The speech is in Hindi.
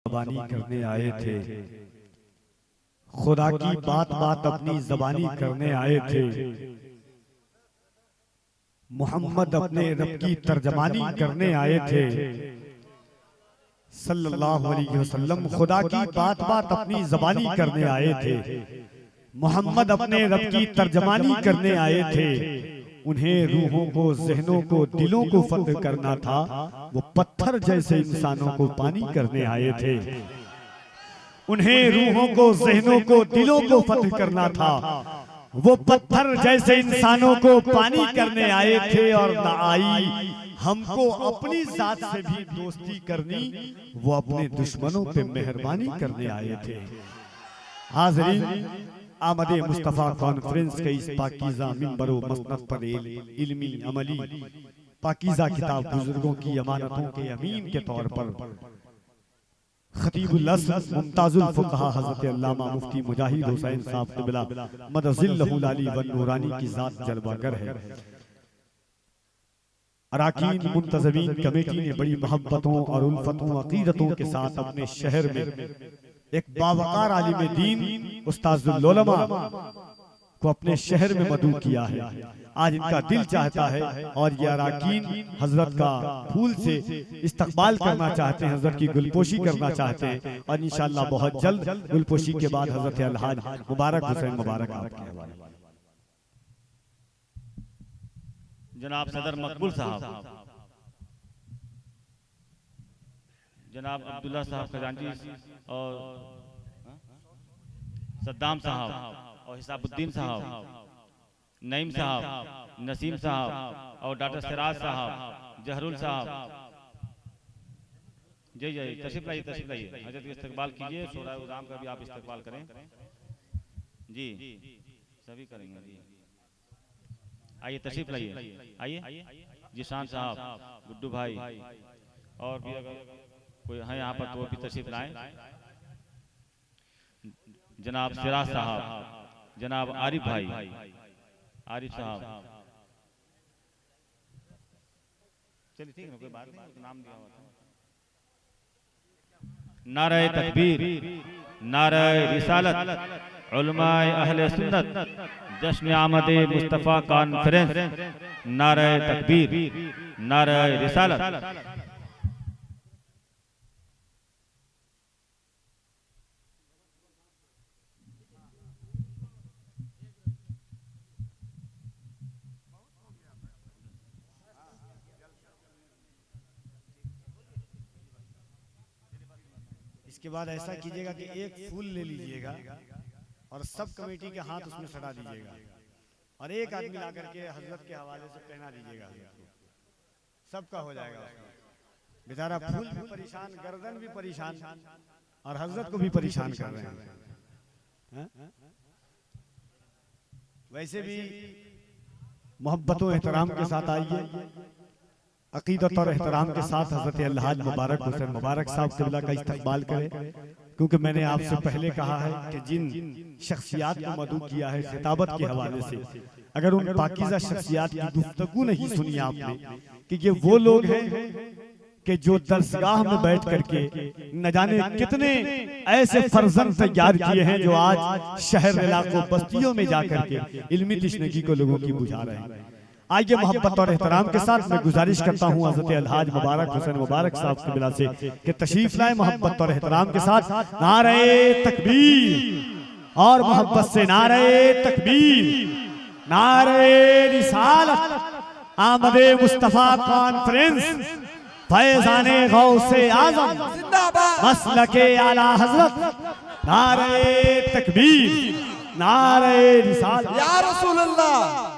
ज़बानी करने आए थे, खुदा की बात बात अपनी ज़बानी करने आए थे, मोहम्मद अपने रब की तर्जमानी करने आए थे, सल्लल्लाहु अलैहि वसल्लम खुदा की बात बात अपनी ज़बानी करने आए थे, मोहम्मद अपने रब की तर्जमानी करने आए थे। उन्हें रूहों को, ज़हनों को, दिलों को फतह करना था, वो पत्थर जैसे इंसानों को पानी करने आए थे। उन्हें रूहों को, ज़हनों को, दिलों को फतह करना था, वो पत्थर जैसे इंसानों को पानी करने आए थे। और न आई हमको अपनी जात से भी दोस्ती करनी, वो अपने दुश्मनों पे मेहरबानी करने आए थे। हाज़रीन, आमदे मुस्तफ़ा कॉन्फ्रेंस के इस पाकीज़ा मिंबरो मसनद पर इल्मी अमली पाकीज़ा किताब बुजुर्गों की अमानतों के अमीन के तौर पर खतीबुल असर मुमताजुल फुक़हा हज़रत अल्लामा मुफ्ती मुजाहिद हुसैन साहब क़िबला मदज़िल्लहुल आली व नूरानी की ज़ात जलवागर है। अराकीन मुंतज़मीन कमेटी ने बड़ी मोहब्बतों और उल्फतों अक़ीदतों के साथ अपने शहर में एक बावकार आलिम दीन उस्ताजुल उलमा को अपने शहर में मदऊ किया है। आज इनका दिल चाहता है और ये अराकीन हजरत का फूल से इस्तकबाल करना चाहते हैं, हजरत की गुलपोशी करना चाहते हैं। और इंशाअल्लाह बहुत जल्द गुलपोशी के बाद हजरत अलहाज मुबारक हुसैन मुबारक आपके हवाले। जनाब सदर मकबूल साहब, जनाब अब्दुल्ला साहब खजांची और सद्दाम साहब और हिसाबुद्दीन साहब, नईम साहब, नसीम साहब और डॉक्टर सिराज साहब, जहरुल साहब, जय जय तशरीफ लाइए, तशरीफ लाइए, हजरत का इस्तकबाल कीजिए। शोरा उज़ाम का भी आप इस्तकबाल करें जी, सभी करेंगे जी। आइए तशरीफ लाइए, आइए जिशान साहब, गुड्डू भाई और भी अगर कोई है यहाँ पर तो भी तशरीफ लाएं। जनाब सिराज साहब, जनाब आरिफ भाई, आरिफ साहब, चलिए ठीक है, कोई बात नहीं, नाम दिया हुआ था। नारे तकबीर, नारे रिसालत, उलमाए अहले सुन्नत, जश्न आमदे मुस्तफ़ा कॉन्फ्रेंस, नारे तकबीर, नारे रिसालत। इसके बाद ऐसा कीजिएगा कि एक फूल ले लीजिएगा और सब कमेटी के हाथ उसमें सटा दीजिएगा और एक आदमी ला करके हजरत के हवाले से पहना दीजिएगा, सबका हो जाएगा। बेचारा फूल भी परेशान, गर्दन भी परेशान और हजरत को भी परेशान कर रहे हैं। वैसे भी मोहब्बत और एहतराम के साथ आइए, अकीदत और एहतराम के साथ हजरत अलहाज मुबारक हुसैन मुबारक साहब क़िबला का इस्तकबाल करें। क्योंकि मैंने आपसे पहले कहा है कि जिन शख्सियात को मदऊ किया है खिताबत के हवाले से, अगर उन पाकीज़ा शख्सियात की गुफ्तगू नहीं सुनी आपने कि ये वो लोग हैं कि जो दरसगाह में बैठ करके न जाने कितने ऐसे फर्जंद तैयार किए हैं जो आज शहर इलाकों बस्तियों में जाकर के इल्मी तशनगी को लोगों की बुझा रहे हैं। आइए मोहब्बत और एहतराम के साथ मैं गुजारिश करता हूँ हज़रत अलहाज मुबारक हुसैन मुबारक साहब क़िबला से कि तशरीफ लाए मोहब्बत और एहतराम के साथ। नारे तकबीर और मोहब्बत से नारे तकबीर, नारे रिसालत, आमदे मुस्तफ़ा कॉन्फ्रेंस, फैज़ाने गौसे आज़म, मसलके आला हज़रत, नारे तकबीर, नारे रिसालत, या रसूल अल्लाह।